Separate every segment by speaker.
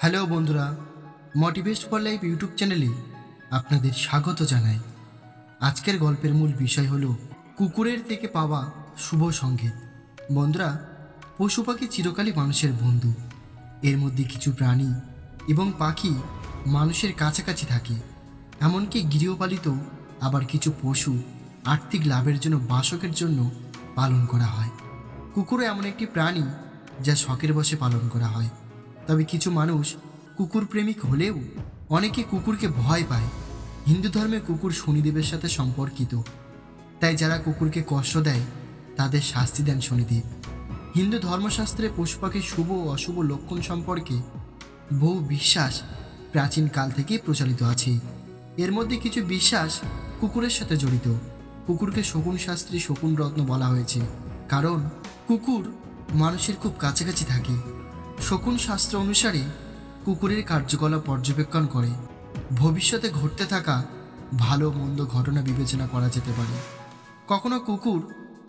Speaker 1: Hello বন্ধুরা, motivate for life YouTube চ্যানেলে আপনাদের স্বাগত জানাই। আজকের গল্পের মূল বিষয় হলো কুকুরের থেকে পাওয়া শুভ সংকেত। বন্ধুরা, পশু পাখি চিরকালই মানুষের বন্ধু। এর মধ্যে কিছু প্রাণী এবং পাখি মানুষের কাছাকাছি থাকে, এমনকি গৃহপালিত। আবার কিছু পশু আর্থিক লাভের জন্য বাসকের জন্য পালন করা হয়। কুকুরও এমন একটি প্রাণী যা শখের বশে পালন করা হয়। তবে কিছু মানুষ কুকুর প্রেমিক হলেও অনেকে কুকুরকে ভয় পায়। হিন্দু ধর্মে কুকুর শনিদেবের সাথে সম্পর্কিত, তাই যারা কুকুরকে কষ্ট দেয় তাদের শাস্তি দেন শনিদেব। হিন্দু ধর্মশাস্ত্রে পশু পাখির শুভ ও অশুভ লক্ষণ সম্পর্কে বহু বিশ্বাস প্রাচীন কাল থেকেই প্রচলিত আছে। এর মধ্যে কিছু বিশ্বাস কুকুরের সাথে জড়িত। কুকুরকে শকুন শাস্ত্রী শকুন রত্ন বলা হয়েছে, কারণ কুকুর মানুষের খুব কাছাকাছি থাকে। শকুন শাস্ত্র অনুসারে কুকুরের কার্যকলাপ পর্যবেক্ষণ করে ভবিষ্যতে ঘটতে থাকা ভালো মন্দ ঘটনা বিবেচনা করা যেতে পারে। কখনো কুকুর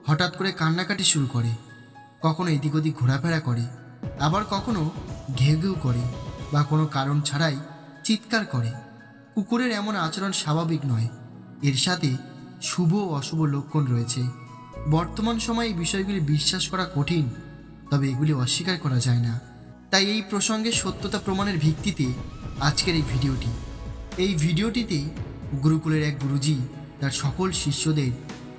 Speaker 1: হঠাৎ করে কান্নাকাটি শুরু করে, কখনো এদিক ওদিক ঘোরাফেরা করে, আবার কখনো ঘেউ ঘেউ করে বা কোনো কারণ ছাড়াই চিৎকার করে। কুকুরের এমন আচরণ স্বাভাবিক নয়, এর সাথে শুভ ও অশুভ লক্ষণ রয়েছে। বর্তমান সময়ে এই বিষয়গুলি বিশ্বাস করা কঠিন, তবে এগুলি অস্বীকার করা যায় না। তাই এই প্রসঙ্গের সত্যতা প্রমাণের ভিত্তিতে আজকের এই ভিডিওটিতে গুরুকুলের এক গুরুজি তার সকল শিষ্যদের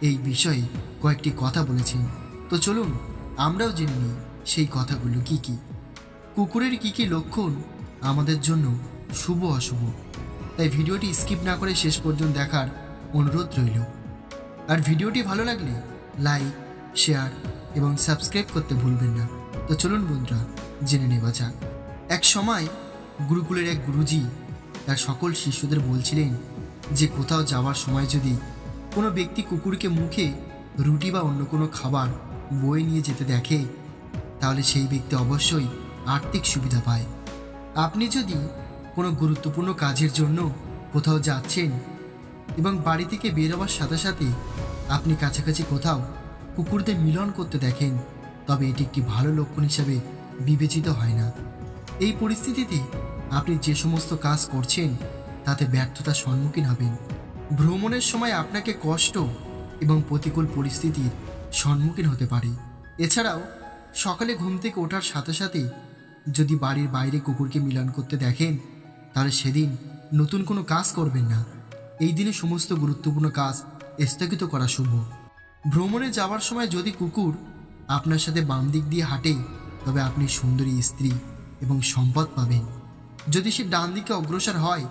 Speaker 1: এই বিষয়ে কয়েকটি কথা বলেছেন। তো চলুন আমরাও জেনে নিই সেই কথাগুলো কি কি। কুকুরের কি কি লক্ষণ আমাদের জন্য শুভ অশুভ, তাই ভিডিওটি স্কিপ না করে শেষ পর্যন্ত দেখার অনুরোধ রইল। আর ভিডিওটি ভালো লাগলে লাইক, শেয়ার এবং সাবস্ক্রাইব করতে ভুলবেন না। তো চলুন বন্ধুরা, জেনে নেওয়া যাক। এক সময় গুরুকুলের এক গুরুজি তার সকল শিষ্যদের বলছিলেন যে কোথাও যাওয়ার সময় যদি কোনো ব্যক্তি কুকুরকে মুখে রুটি বা অন্য কোনো খাবার বয়ে নিয়ে যেতে দেখে, তাহলে সেই ব্যক্তি অবশ্যই আর্থিক সুবিধা পায়। আপনি যদি কোনো গুরুত্বপূর্ণ কাজের জন্য কোথাও যাচ্ছেন এবং বাড়ি থেকে বেরোবার সাথে সাথে আপনি কাছাকাছি কোথাও কুকুরদের মিলন করতে দেখেন, তবে এটি একটি ভালো লক্ষণ হিসাবে বিবেচিত হয় না। এই পরিস্থিতিতে আপনি যে সমস্ত কাজ করছেন তাতে ব্যর্থতার সম্মুখীন হবেন। ভ্রমণের সময় আপনাকে কষ্ট এবং প্রতিকূল পরিস্থিতির সম্মুখীন হতে পারে। এছাড়াও সকালে ঘুম থেকে ওঠার সাথে সাথে যদি বাড়ির বাইরে কুকুরকে মিলন করতে দেখেন, তাহলে সেদিন নতুন কোনো কাজ করবেন না। এই দিনে সমস্ত গুরুত্বপূর্ণ কাজ স্থগিত করা শুভ। ভ্রমণে যাওয়ার সময় যদি কুকুর আপনার সাথে বাম দিক দিয়ে হাঁটে, তবে আপনি সুন্দরী স্ত্রী এবং সম্পদ পাবেন। যদি সে ডান দিকে অগ্রসর হয়,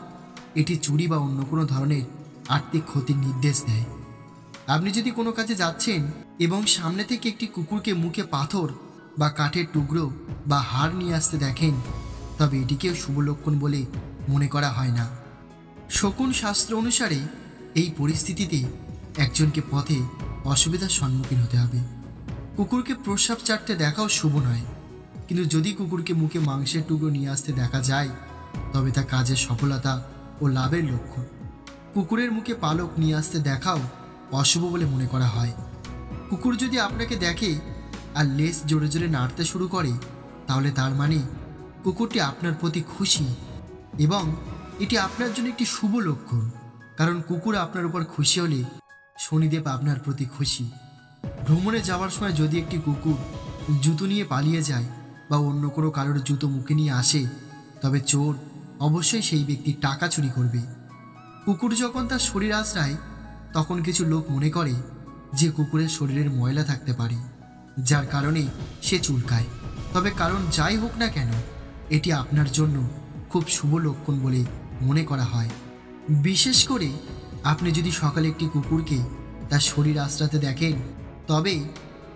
Speaker 1: এটি চুরি বা অন্য কোনো ধরনের আর্থিক ক্ষতির নির্দেশ দেয়। আপনি যদি কোনো কাজে যাচ্ছেন এবং সামনে থেকে একটি কুকুরকে মুখে পাথর বা কাঠের টুকরো বা হাড় নিয়ে আসতে দেখেন, তবে এটিকেও শুভ লক্ষণ বলে মনে করা হয় না। শকুন শাস্ত্র অনুসারে এই পরিস্থিতিতে একজনকে পথে অসুবিধার সম্মুখীন হতে হবে। কুকুরকে প্রস্রাব চাটতে দেখাও শুভ নয়, কিন্তু যদি কুকুরকে মুখে মাংসের টুকরো নিয়ে আসতে দেখা যায়, তবে তা কাজের সফলতা ও লাভের লক্ষণ। কুকুরের মুখে পালক নিয়ে আসতে দেখাও অশুভ বলে মনে করা হয়। কুকুর যদি আপনাকে দেখে আর লেজ জোরে জোরে নাড়তে শুরু করে, তাহলে তার মানে কুকুরটি আপনার প্রতি খুশি এবং এটি আপনার জন্য একটি শুভ লক্ষণ। কারণ কুকুর আপনার উপর খুশি হলে শনিদেব আপনার প্রতি খুশি। ভ্রমণে যাওয়ার সময় যদি একটি কুকুর জুতো নিয়ে পালিয়ে যায় বা অন্য কোনো কারোর জুতো মুখে নিয়ে আসে, তবে চোর অবশ্যই সেই ব্যক্তির টাকা চুরি করবে। কুকুর যখন তার শরীর আঁচড়ায়, তখন কিছু লোক মনে করে যে কুকুরের শরীরের ময়লা থাকতে পারে, যার কারণে সে চুলকায়। তবে কারণ যাই হোক না কেন, এটি আপনার জন্য খুব শুভ লক্ষণ বলে মনে করা হয়। বিশেষ করে আপনি যদি সকালে একটি কুকুরকে তার শরীর আঁচড়াতে দেখেন, তবে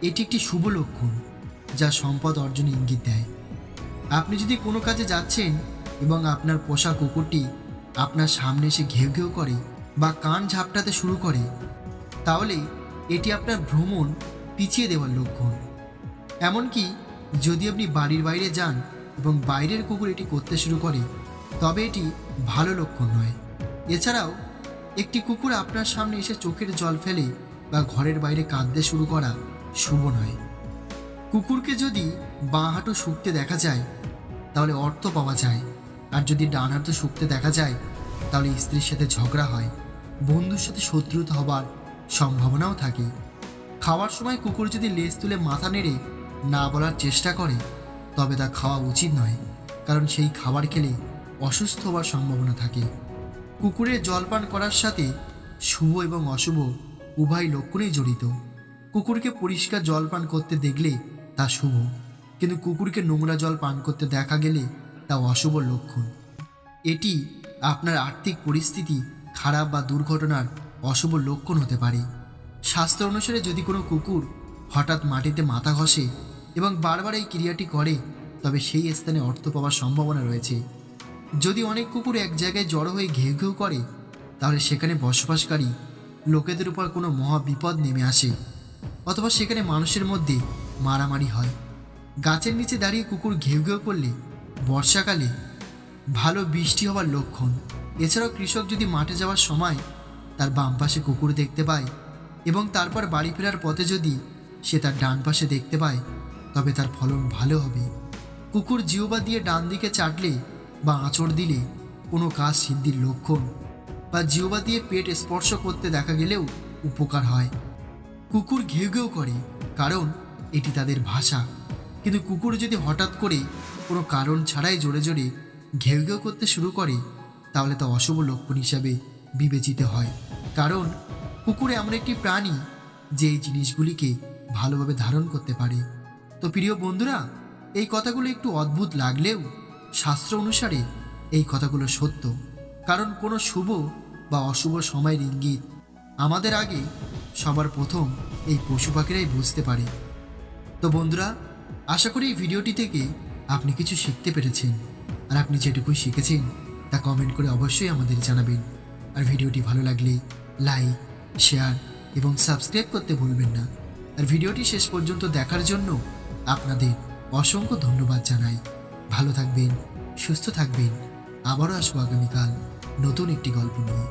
Speaker 1: এটি একটি শুভ লক্ষণ যা সম্পদ অর্জনে ইঙ্গিত দেয়। আপনি যদি কোনো কাজে যাচ্ছেন এবং আপনার পোষা কুকুরটি আপনার সামনে এসে ঘেউ ঘেউ করে বা কান ঝাপটাতে শুরু করে, তাহলে এটি আপনার ভ্রমণ পিছিয়ে দেওয়ার লক্ষণ। এমনকি যদি আপনি বাড়ির বাইরে যান এবং বাইরের কুকুর এটি করতে শুরু করে, তবে এটি ভালো লক্ষণ নয়। এছাড়াও একটি কুকুর আপনার সামনে এসে চোখের জল ফেলে বা ঘরের বাইরে কাঁদতে শুরু করা শুভ নয়। কুকুরকে যদি বাঁ হাঁটু শুকতে দেখা যায়, তাহলে অর্থ পাওয়া যায়। আর যদি ডান হাতে শুকতে দেখা যায় তাহলে স্ত্রীর সাথে ঝগড়া হয়, বন্ধুর সাথে শত্রুতা হবার সম্ভাবনাও থাকে। খাওয়ার সময় কুকুর যদি লেজ তুলে মাথা নেড়ে না বলার চেষ্টা করে তবে তা খাওয়া উচিত নয়, কারণ সেই খাবার খেলে অসুস্থ হওয়ার সম্ভাবনা থাকে। কুকুরের জলপান করার সাথে শুভ এবং অশুভ উভয় লক্ষণেই জড়িত। কুকুরকে পরিষ্কার জল পান করতে দেখলে তা শুভ, কিন্তু কুকুরকে নোংরা জল পান করতে দেখা গেলে তা অশুভ লক্ষণ। এটি আপনার আর্থিক পরিস্থিতি খারাপ বা দুর্ঘটনার অশুভ লক্ষণ হতে পারে। শাস্ত্র অনুসারে যদি কোনো কুকুর হঠাৎ মাটিতে মাথা ঘষে এবং বারবার এই ক্রিয়াটি করে তবে সেই স্থানে অর্থ পাওয়ার সম্ভাবনা রয়েছে। যদি অনেক কুকুর এক জায়গায় জড়ো হয়ে ঘেউ ঘেউ করে তাহলে সেখানে বসবাসকারী লোকেদের উপর কোনো মহা বিপদ নেমে আসে, অথবা সেখানে মানুষের মধ্যে মারামারি হয়। গাছের নিচে দাঁড়িয়ে কুকুর ঘেউ ঘেউ করলে বর্ষাকালে ভালো বৃষ্টি হওয়ার লক্ষণ। এছাড়াও কৃষক যদি মাঠে যাওয়ার সময় তার বাম পাশে কুকুর দেখতে পায় এবং তারপর বাড়ি ফেরার পথে যদি সে তার ডান পাশে দেখতে পায় তবে তার ফলন ভালো হবে। কুকুর জিহ্বা দিয়ে ডান দিকে চাটলে বা আঁচড় দিলে কোনো কাজ সিদ্ধির লক্ষণ, বা জিহ্বা দিয়ে পেট স্পর্শ করতে দেখা গেলেও উপকার হয়। কুকুর ঘেউ ঘেউ করে কারণ এটি তাদের ভাষা, কিন্তু কুকুর যদি হঠাৎ করে কোনো কারণ ছাড়াই জোরে জোরে ঘেউ ঘেউ করতে শুরু করে তাহলে তা অশুভ লক্ষণ হিসাবে বিবেচিত হয়। কারণ কুকুর এমন একটি প্রাণী যে এই জিনিসগুলিকে ভালোভাবে ধারণ করতে পারে। তো প্রিয় বন্ধুরা, এই কথাগুলো একটু অদ্ভুত লাগলেও শাস্ত্র অনুসারে এই কথাগুলো সত্য, কারণ কোনো শুভ বা অশুভ সময়ের ইঙ্গিত আমাদের আগে সবার প্রথম এই পশু পাখিরাই বুঝতে পারে। তো বন্ধুরা, আশা করি এই ভিডিওটি থেকে আপনি কিছু শিখতে পেরেছেন, আর আপনি যেটুকুই শিখেছেন তা কমেন্ট করে অবশ্যই আমাদের জানাবেন। আর ভিডিওটি ভালো লাগলে লাইক, শেয়ার এবং সাবস্ক্রাইব করতে ভুলবেন না। আর ভিডিওটি শেষ পর্যন্ত দেখার জন্য আপনাদের অসংখ্য ধন্যবাদ জানাই। ভালো থাকবেন, সুস্থ থাকবেন। আবারও আসবো আগামীকাল নতুন একটি গল্প নিয়ে।